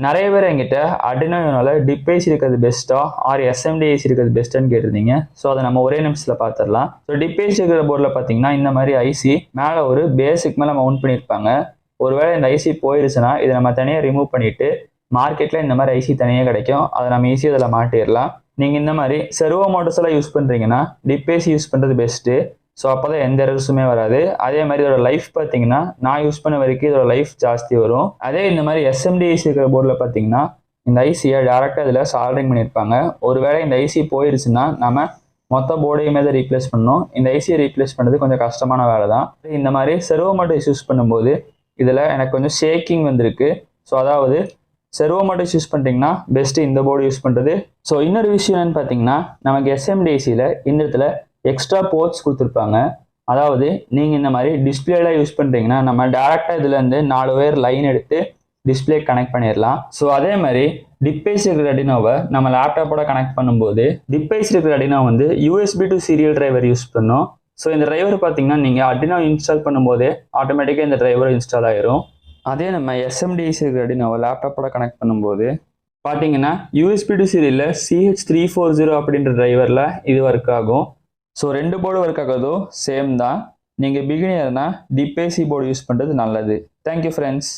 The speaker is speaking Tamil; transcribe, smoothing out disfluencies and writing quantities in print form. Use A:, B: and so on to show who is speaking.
A: நிறைய பேர் என்கிட்ட Arduino Unoல டிப் ஐசி இருக்கிறது பெஸ்ட்டா ஆர் எஸ்எம்டி ஐசி இருக்கிறது பெஸ்ட்டான்னு கேட்டிருந்தீங்க. ஸோ அதை நம்ம ஒரே நிமிஷத்தில் பார்த்துடலாம். ஸோ டிப் ஐசி இருக்கிற போர்டில் பார்த்தீங்கன்னா இந்த மாதிரி ஐசி மேலே ஒரு பேசிக் மேலே மவுண்ட் பண்ணியிருப்பாங்க. ஒருவேளை இந்த ஐசி போயிடுச்சுன்னா இதை நம்ம தனியாக ரிமூவ் பண்ணிவிட்டு மார்க்கெட்டில் இந்த மாதிரி ஐசி தனியாக கிடைக்கும். அதை நம்ம ஈஸியாக இதில் மாட்டிடலாம். நீங்கள் இந்த மாதிரி செர்வோ மோட்டர்ஸ் எல்லாம் யூஸ் பண்ணுறீங்கன்னா டிப் ஐசி யூஸ் பண்ணுறது பெஸ்ட்டு. ஸோ அப்போ தான் எந்த எரர்ஸுமே வராது. அதே மாதிரி இதோட லைஃப் பார்த்தீங்கன்னா நான் யூஸ் பண்ண வரைக்கும் இதோட லைஃப் ஜாஸ்தி வரும். அதே இந்த மாதிரி எஸ்எம்டி ஐசி இருக்கிற போர்டில் பார்த்தீங்கன்னா இந்த ஐசியை டேரெக்டாக இதில் சால்டரிங் பண்ணியிருப்பாங்க. ஒருவேளை இந்த ஐசி போயிடுச்சுன்னா நம்ம மொத்த போர்டையுமே தான் ரீப்ளேஸ் பண்ணணும். இந்த ஐசியை ரீப்ளேஸ் பண்ணுறது கொஞ்சம் கஷ்டமான வேலை தான். இந்த மாதிரி செர்வோ மோட்டர்ஸ் யூஸ் பண்ணும்போது இதில் எனக்கு கொஞ்சம் ஷேக்கிங் வந்திருக்கு. ஸோ அதாவது செர்வோ மோட்டர்ஸ் யூஸ் பண்ணுறீங்கன்னா பெஸ்ட்டு இந்த போர்டு யூஸ் பண்ணுறது. ஸோ இன்னொரு விஷயம் என்னன்னு பார்த்தீங்கன்னா நமக்கு எஸ்எம்டி ஐசியில் இந்த இடத்துல எக்ஸ்ட்ரா போர்ட்ஸ் கொடுத்துருப்பாங்க. அதாவது நீங்கள் இந்த மாதிரி டிஸ்பிளேலாம் யூஸ் பண்ணுறீங்கன்னா நம்ம டேரெக்டாக இதுலேருந்து 4 ஒயர் லைன் எடுத்து டிஸ்பிளே கனெக்ட் பண்ணிடலாம். ஸோ அதே மாதிரி டிப் ஐசி இருக்கிற Arduinoவை நம்ம லேப்டாப்போட கனெக்ட் பண்ணும்போது டிப் ஐசி இருக்கிற Arduino வந்து USB to serial driver use பண்ணும். ஸோ இந்த டிரைவர் பார்த்தீங்கன்னா நீங்கள் Arduino இன்ஸ்டால் பண்ணும்போதே ஆட்டோமேட்டிக்காக இந்த டிரைவர் இன்ஸ்டால் ஆயிரும். அதே நம்ம எஸ்எம்டி ஐசி இருக்கிற Arduinoவை லேப்டாப்போட கனெக்ட் பண்ணும்போது பார்த்தீங்கன்னா USB to சீரியலில் CH340 அப்படின்ற டிரைவரில் இது ஒர்க் ஆகும். ஸோ 2 போர்டு ஒர்க் ஆகாதோ சேம் தான். நீங்கள் பிகினியர்னா டிப் ஐசி போர்டு யூஸ் பண்ணுறது நல்லது. Thank you friends.